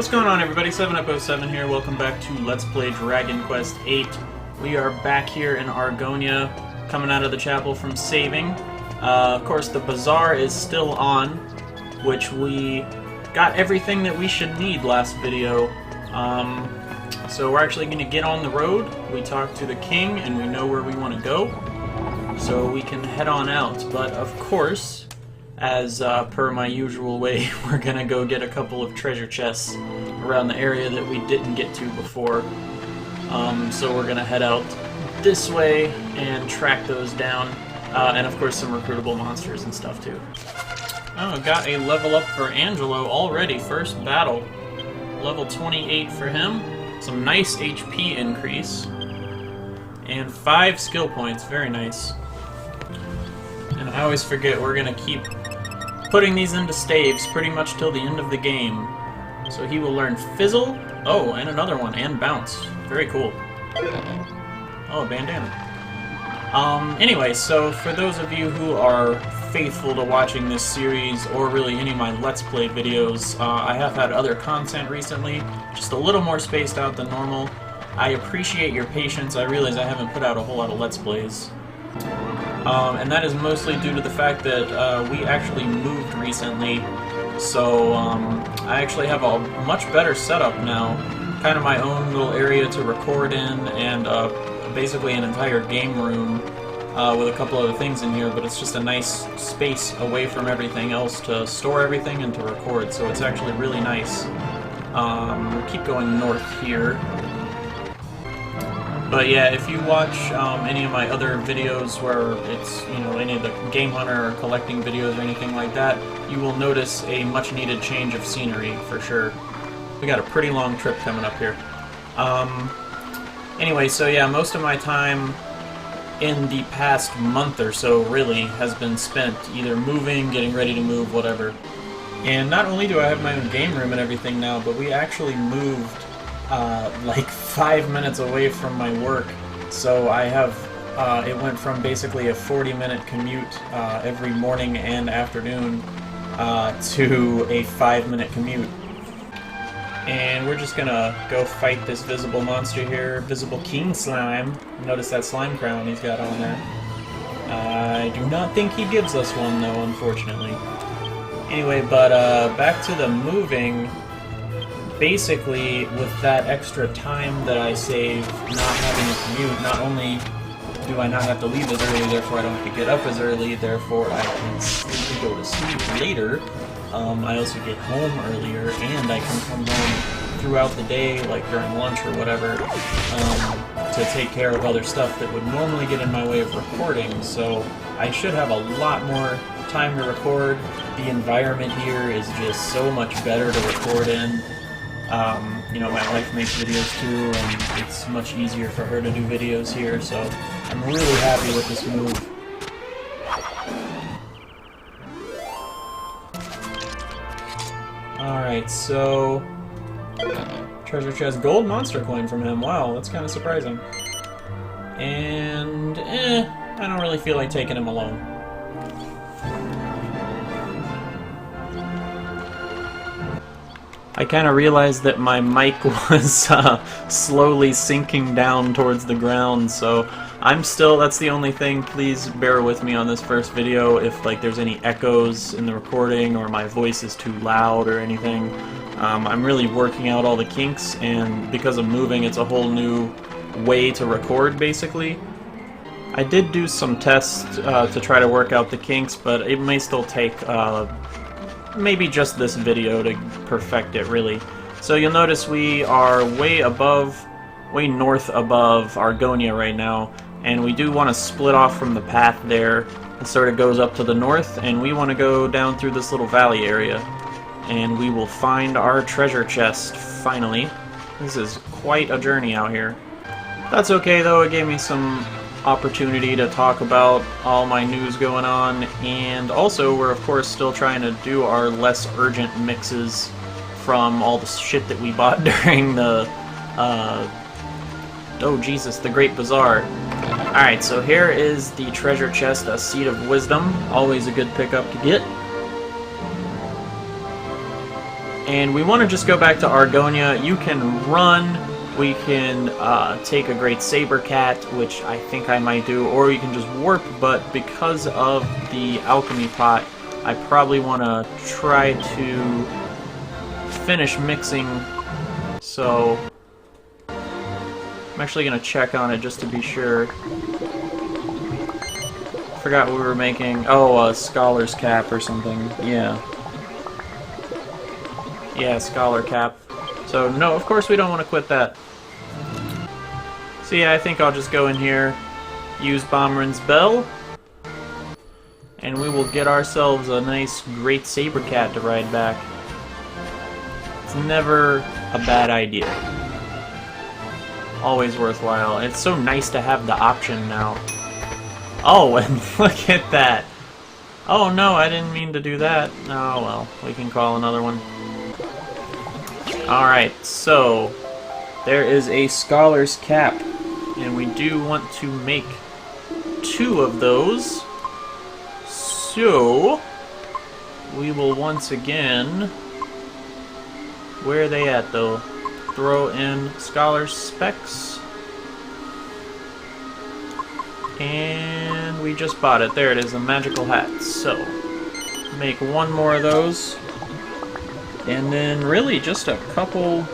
What's going on, everybody? 7up07 here. Welcome back to Let's Play Dragon Quest VIII. We are back here in Argonia, coming out of the chapel from saving. Of course, the bazaar is still on, which we got everything that we should need last video. So we're actually going to get on the road. We talked to the king, and we know where we want to go. So we can head on out. But, of course, as per my usual way, we're going to go get a couple of treasure chests around the area that we didn't get to before. So we're going to head out this way and track those down. And of course some recruitable monsters and stuff too. Oh, got a level up for Angelo already. First battle. Level 28 for him. Some nice HP increase. And 5 skill points. Very nice. And I always forget we're going to keep putting these into staves pretty much till the end of the game. So he will learn Fizzle. Oh, and another one. And Bounce. Very cool. Oh, bandana. Anyway, so for those of you who are faithful to watching this series, or really any of my Let's Play videos, I have had other content recently, just a little more spaced out than normal. I appreciate your patience. I realize I haven't put out a whole lot of Let's Plays. And that is mostly due to the fact that we actually moved recently, so I actually have a much better setup now. Kind of my own little area to record in, and basically an entire game room with a couple other things in here, but it's just a nice space away from everything else to store everything and to record, so it's actually really nice. We'll keep going north here. But yeah, if you watch any of my other videos where it's, you know, any of the Game Hunter or collecting videos or anything like that, you will notice a much needed change of scenery for sure. We got a pretty long trip coming up here. Anyway, so yeah, most of my time in the past month or so really has been spent either moving, getting ready to move, whatever. And not only do I have my own game room and everything now, but we actually moved like 5 minutes away from my work. So I have, it went from basically a 40-minute commute every morning and afternoon to a 5-minute commute. And we're just gonna go fight this visible monster here, Visible King Slime. Notice that slime crown he's got on there. I do not think he gives us one though, unfortunately. Anyway, but back to the moving. Basically, with that extra time that I save not having a commute, not only do I not have to leave as early, therefore I don't have to get up as early, therefore I can go to sleep later. I also get home earlier, and I can come home throughout the day, like during lunch or whatever, to take care of other stuff that would normally get in my way of recording. So I should have a lot more time to record. The environment here is just so much better to record in. You know, my wife makes videos too, and it's much easier for her to do videos here, so I'm really happy with this move. Alright, so treasure chest, gold monster coin from him. Wow, that's kind of surprising. And, I don't really feel like taking him alone. I kind of realized that my mic was slowly sinking down towards the ground, so I'm still, that's the only thing. Please bear with me on this first video if like there's any echoes in the recording or my voice is too loud or anything. I'm really working out all the kinks, and because of moving, it's a whole new way to record basically. I did do some tests to try to work out the kinks, but it may still take maybe just this video to perfect it, really. So you'll notice we are way north above Argonia right now, and we do want to split off from the path there. It sort of goes up to the north, and we want to go down through this little valley area, and we will find our treasure chest, finally. This is quite a journey out here. That's okay, though. It gave me some opportunity to talk about all my news going on, and also we're of course still trying to do our less urgent mixes from all the shit that we bought during the oh Jesus, the Great Bazaar. Alright, so here is the treasure chest, a Seed of Wisdom, always a good pickup to get. And we want to just go back to Argonia. You can run, we can take a great saber cat, which I think I might do, or you can just warp, but because of the alchemy pot, I probably want to try to finish mixing, so I'm actually going to check on it just to be sure. Forgot what we were making. Oh, a scholar's cap or something. Yeah. Yeah, scholar cap. So, no, of course we don't want to quit that. So yeah, I think I'll just go in here, use Bomberin's Bell, and we will get ourselves a nice great saber cat to ride back. It's never a bad idea. Always worthwhile. It's so nice to have the option now. Oh, and look at that! Oh no, I didn't mean to do that. Oh well, we can call another one. Alright, so there is a scholar's cap, and we do want to make 2 of those. So we will once again, where are they at though? Throw in scholar's specs. And we just bought it. There it is, a magical hat. So make 1 more of those. And then really just a couple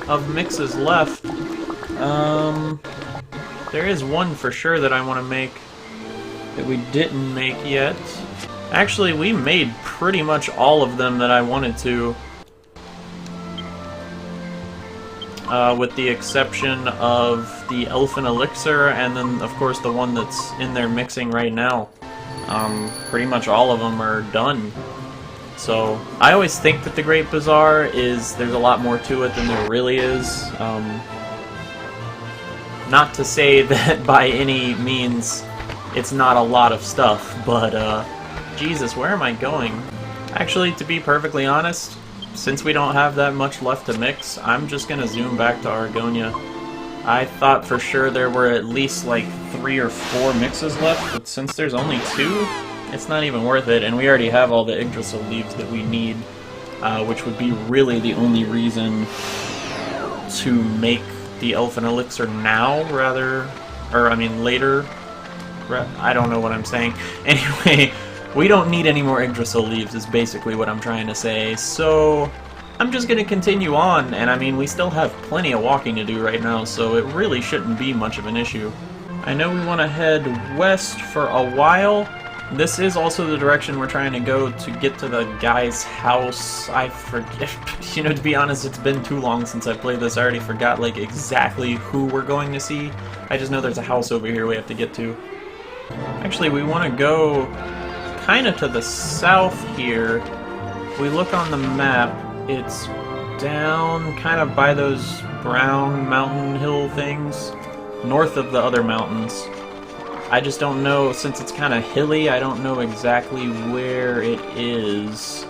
of mixes left. There is one for sure that I want to make that we didn't make yet. Actually, we made pretty much all of them that I wanted to. With the exception of the Elfin Elixir, and then, of course, the one that's in there mixing right now. Pretty much all of them are done. So, I always think that the Great Bazaar there's a lot more to it than there really is. Not to say that by any means it's not a lot of stuff, but, Jesus, where am I going? Actually, to be perfectly honest, since we don't have that much left to mix, I'm just gonna zoom back to Argonia. I thought for sure there were at least like 3 or 4 mixes left, but since there's only 2, it's not even worth it, and we already have all the Yggdrasil leaves that we need, which would be really the only reason to make the Elfin Elixir now, rather, or I mean later. I don't know what I'm saying. Anyway, we don't need any more Yggdrasil leaves is basically what I'm trying to say, so I'm just going to continue on, and I mean, we still have plenty of walking to do right now, so it really shouldn't be much of an issue. I know we want to head west for a while. This is also the direction we're trying to go to get to the guy's house. I forget, you know, to be honest, it's been too long since I played this. I already forgot, like, exactly who we're going to see. I just know there's a house over here we have to get to. Actually, we want to go kind of to the south here. If we look on the map, it's down kind of by those brown mountain hill things, north of the other mountains. I just don't know, since it's kind of hilly, I don't know exactly where it is.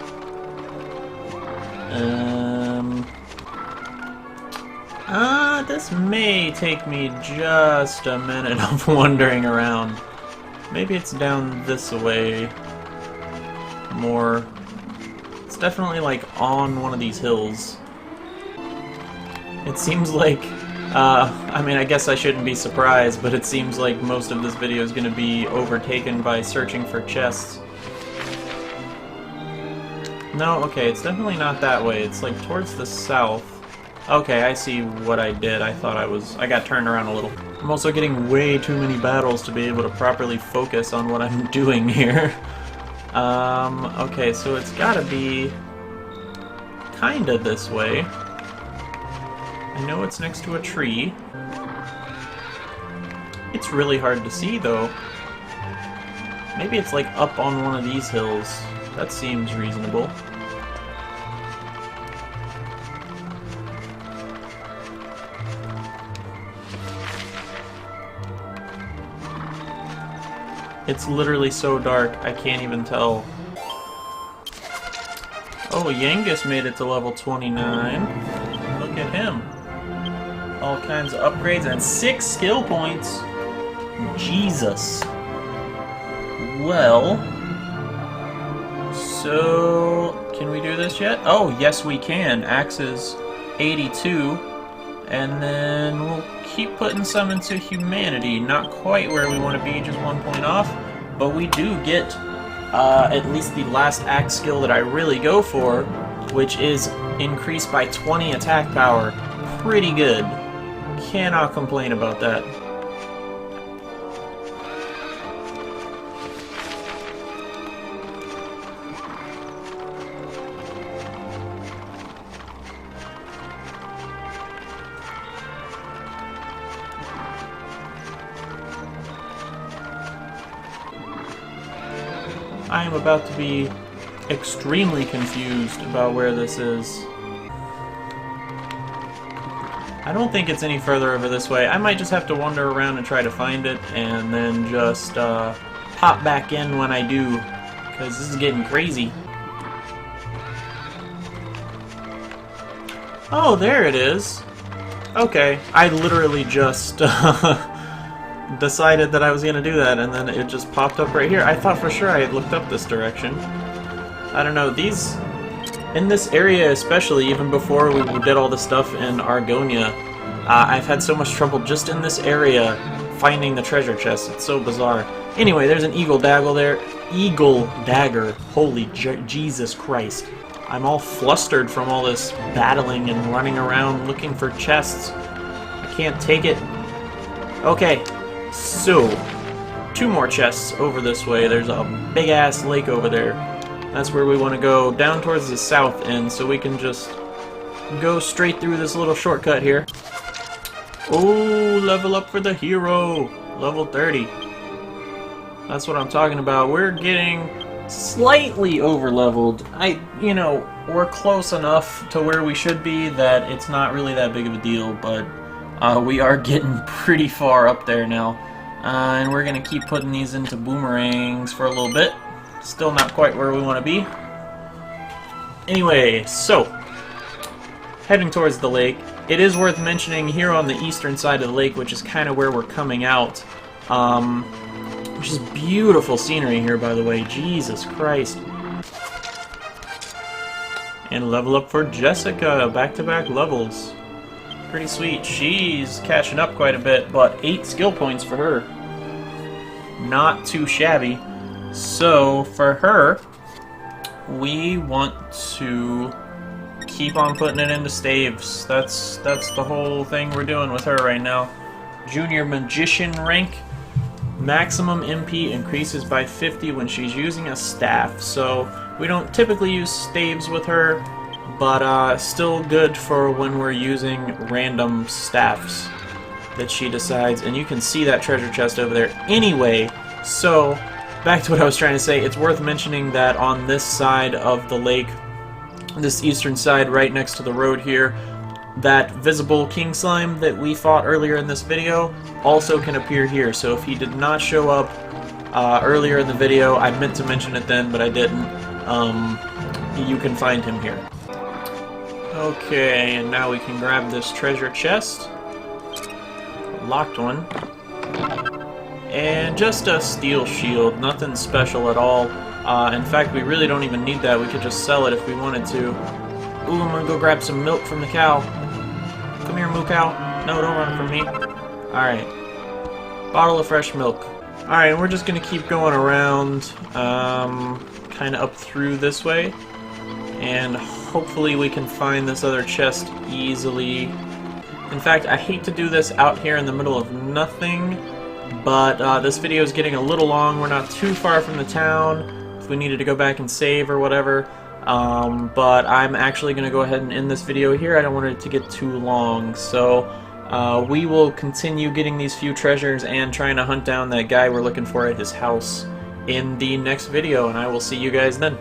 This may take me just a minute of wandering around. Maybe it's down this way more. It's definitely like on one of these hills. It seems like, I mean, I guess I shouldn't be surprised, but it seems like most of this video is going to be overtaken by searching for chests. No, okay, it's definitely not that way. It's like towards the south. Okay, I see what I did. I got turned around a little. I'm also getting way too many battles to be able to properly focus on what I'm doing here. Okay, so it's gotta be kinda this way. I know it's next to a tree. It's really hard to see, though. Maybe it's like up on one of these hills. That seems reasonable. It's literally so dark, I can't even tell. Oh, Yangus made it to level 29. Look at him. All kinds of upgrades and 6 skill points. Jesus. Well, so Can we do this yet? Oh, yes we can. Axe is 82. And then we'll keep putting some into humanity. Not quite where we want to be, just 1 point off. But we do get at least the last axe skill that I really go for, which is increased by 20 attack power. Pretty good. Cannot complain about that. I am about to be extremely confused about where this is. I don't think it's any further over this way. I might just have to wander around and try to find it, and then just pop back in when I do, because this is getting crazy. Oh, there it is. Okay, I literally just decided that I was going to do that, and then it just popped up right here. I thought for sure I had looked up this direction. I don't know, these... in this area especially, even before we did all the stuff in Argonia, I've had so much trouble just in this area finding the treasure chest. It's so bizarre. Anyway, there's an eagle dagger there. Eagle dagger. Holy Jesus Christ. I'm all flustered from all this battling and running around looking for chests. I can't take it. Okay, so 2 more chests over this way. There's a big-ass lake over there. That's where we want to go, down towards the south end, so we can just go straight through this little shortcut here. Oh, level up for the hero! Level 30. That's what I'm talking about. We're getting slightly over-leveled. You know, we're close enough to where we should be that it's not really that big of a deal, but we are getting pretty far up there now. And we're going to keep putting these into boomerangs for a little bit. Still not quite where we want to be. Anyway, so, heading towards the lake. It is worth mentioning here on the eastern side of the lake, which is kind of where we're coming out, which is beautiful scenery here, by the way. Jesus Christ. And level up for Jessica. Back-to-back levels. Pretty sweet. She's catching up quite a bit, but 8 skill points for her. Not too shabby. So, for her, we want to keep on putting it into staves. That's the whole thing we're doing with her right now. Junior Magician rank. Maximum MP increases by 50 when she's using a staff. So, we don't typically use staves with her, but still good for when we're using random staffs that she decides. And you can see that treasure chest over there anyway, so... back to what I was trying to say, it's worth mentioning that on this side of the lake, this eastern side right next to the road here, that visible king slime that we fought earlier in this video also can appear here. So if he did not show up earlier in the video, I meant to mention it then, but I didn't, you can find him here. Okay, and now we can grab this treasure chest. Locked one. And just a steel shield, nothing special at all. In fact, we really don't even need that. We could just sell it if we wanted to. Ooh, I'm gonna go grab some milk from the cow. Come here, moo cow. No, don't run from me. Alright. Bottle of fresh milk. Alright, we're just gonna keep going around, kind of up through this way. And hopefully we can find this other chest easily. In fact, I hate to do this out here in the middle of nothing. But this video is getting a little long. We're not too far from the town if we needed to go back and save or whatever. But I'm actually going to go ahead and end this video here. I don't want it to get too long. So we will continue getting these few treasures and trying to hunt down that guy we're looking for at his house in the next video. And I will see you guys then.